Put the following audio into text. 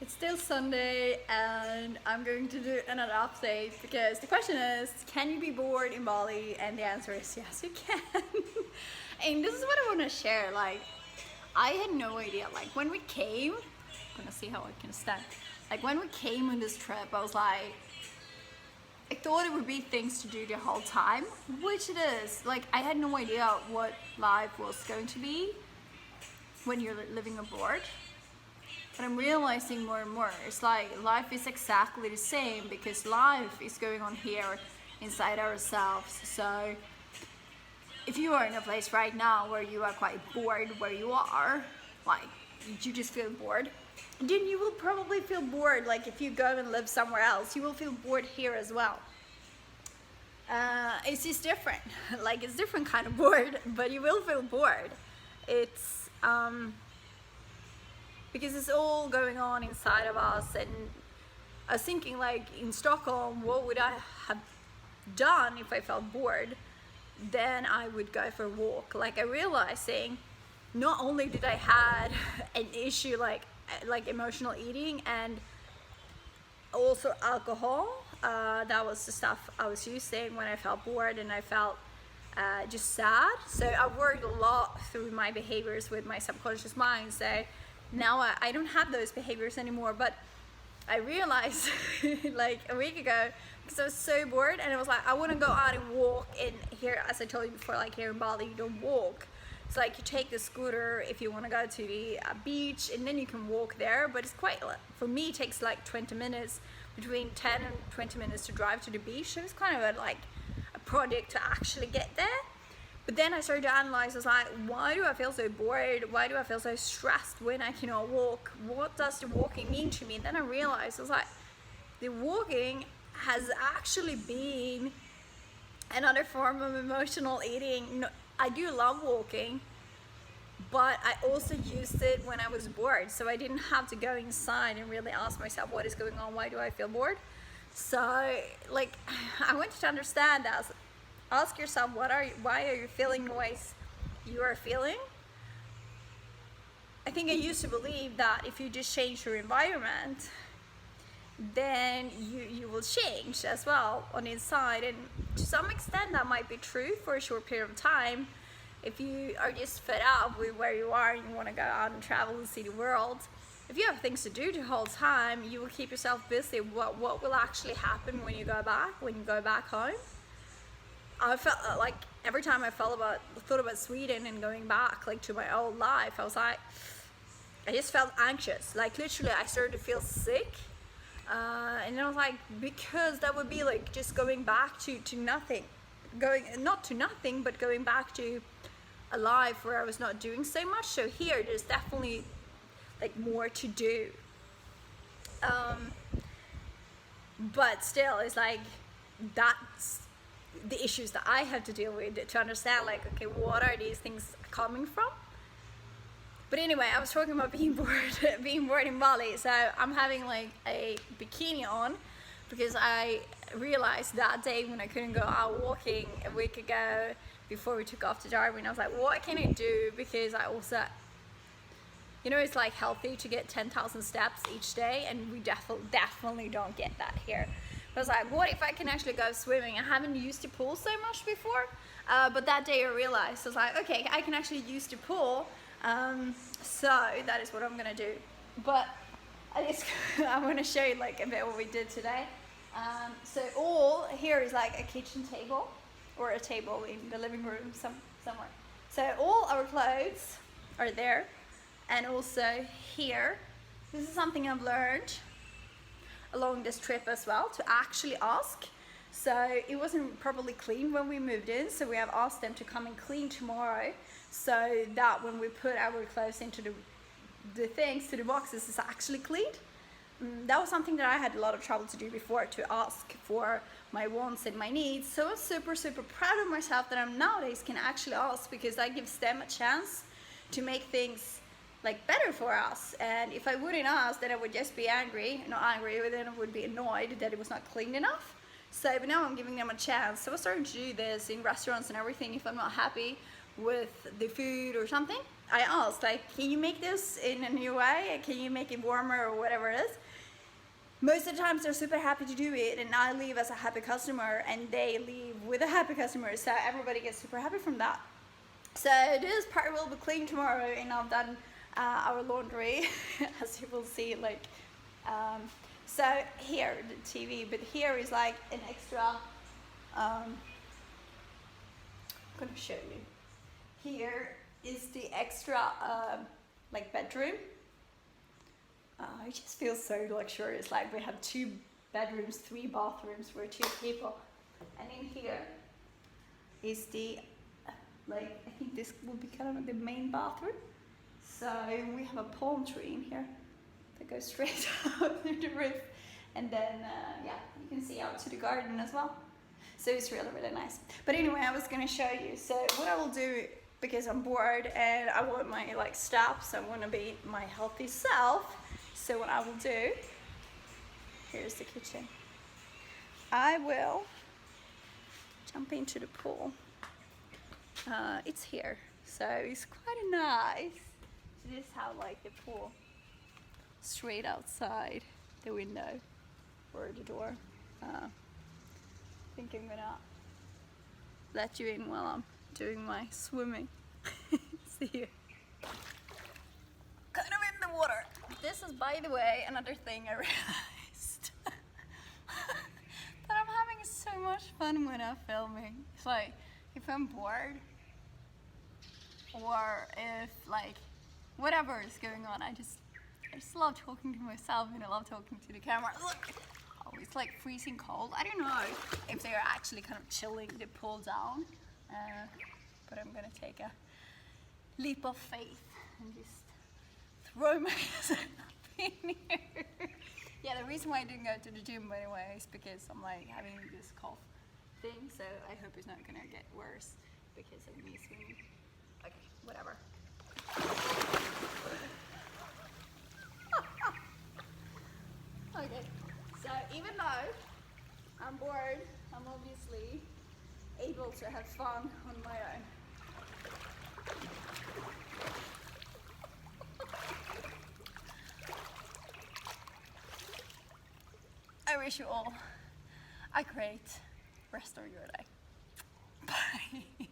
It's still Sunday and I'm going to do another update because the question is, can you be bored in Bali? And the answer is yes, you can. And this is what I want to share. Like, I had no idea. Like, when we came, I'm gonna see how I can stand. Like, when we came on this trip, I was like, I thought it would be things to do the whole time, which it is. Like, I had no idea what life was going to be when you're living abroad. But I'm realizing more and more, it's like life is exactly the same because life is going on here inside ourselves. So if you are in a place right now where you are quite bored where you are, like you just feel bored, then you will probably feel bored. Like if you go and live somewhere else, you will feel bored here as well. It's just different. Like it's different kind of bored, but you will feel bored. It's because it's all going on inside of us. And I was thinking, like in Stockholm, what would I have done if I felt bored? Then I would go for a walk. Like I realizing not only did I had an issue like emotional eating and also alcohol, that was the stuff I was using when I felt bored and I felt just sad. So I worked a lot through my behaviors with my subconscious mind. So now I don't have those behaviors anymore, but I realized like a week ago, because I was so bored and I was like, I want to go out and walk. In here, as I told you before, like here in Bali, you don't walk. It's like you take the scooter if you want to go to the beach and then you can walk there, but it's quite, for me it takes like 20 minutes, between 10 and 20 minutes to drive to the beach. So it's kind of like a project to actually get there. But then I started to analyze, I was like, why do I feel so bored? Why do I feel so stressed when I cannot walk? What does the walking mean to me? And then I realized, I was like, the walking has actually been another form of emotional eating. I do love walking, but I also used it when I was bored. So I didn't have to go inside and really ask myself, what is going on? Why do I feel bored? So like, I wanted to understand that. Ask yourself, why are you feeling the ways you are feeling? I think I used to believe that if you just change your environment, then you will change as well on the inside. And to some extent that might be true for a short period of time. If you are just fed up with where you are and you want to go out and travel and see the world, if you have things to do the whole time, you will keep yourself busy. What will actually happen when you go back home? I felt like every time I thought about Sweden and going back like to my old life, I was like, I just felt anxious. Like literally I started to feel sick. And I was like, because that would be like just going back to nothing. Not to nothing, but going back to a life where I was not doing so much. So here there's definitely like more to do. But still it's like, that's the issues that I have to deal with to understand, like, okay, what are these things coming from? But anyway, I was talking about being bored in Bali. So I'm having like a bikini on because I realized that day when I couldn't go out walking a week ago before we took off to Darwin, I was like, what can I do? Because I also, you know, it's like healthy to get 10,000 steps each day, and we definitely don't get that here. I was like, what if I can actually go swimming? I haven't used the pool so much before, but that day I realized, I was like, okay, I can actually use the pool, so that is what I'm gonna do. But I want to show you like a bit what we did today. So all here is like a kitchen table or a table in the living room somewhere. So all our clothes are there, and also here, this is something I've learned along this trip as well, to actually ask. So it wasn't properly cleaned when we moved in, so we have asked them to come and clean tomorrow, so that when we put our clothes into the things, to the boxes, it's actually cleaned. That was something that I had a lot of trouble to do before, to ask for my wants and my needs. So I'm super proud of myself that I'm nowadays can actually ask, because that gives them a chance to make things like better for us. And if I wouldn't ask, then I would just be angry, not angry, but then I would be annoyed that it was not clean enough. So but now I'm giving them a chance. So I started to do this in restaurants and everything. If I'm not happy with the food or something, I asked, like, can you make this in a new way? Can you make it warmer or whatever it is? Most of the times they're super happy to do it, and I leave as a happy customer and they leave with a happy customer, so everybody gets super happy from that. So this part will be clean tomorrow, and I've done our laundry as you will see, like so here the TV, but here is like an extra I'm gonna show you. Here is the extra like bedroom. It just feels so luxurious, like we have 2 bedrooms, 3 bathrooms for 2 people. And in here is the, like, I think this will be kind of the main bathroom. So we have a palm tree in here that goes straight out through the roof. And then, yeah, you can see out to the garden as well. So it's really, really nice. But anyway, I was gonna show you. So what I will do, because I'm bored and I want my like steps, I want to be my healthy self. So what I will do, here's the kitchen. I will jump into the pool. It's here, so it's quite nice. So this is how like the pool, straight outside the window or the door. I think I'm gonna let you in while I'm doing my swimming. See you. Kind of in the water. This is, by the way, another thing I realized. That I'm having so much fun when I'm filming. It's like, if I'm bored, or if like, whatever is going on, I just love talking to myself, and I love talking to the camera. Look! Oh, it's like freezing cold. I don't know if they're actually kind of chilling the pool down, but I'm gonna take a leap of faith and just throw myself in here. Yeah, the reason why I didn't go to the gym, by the way, is because I'm like having this cough thing, so I hope it's not gonna get worse because of me swimming. Okay, whatever. Okay, so even though I'm bored, I'm obviously able to have fun on my own. I wish you all a great rest of your day. Bye.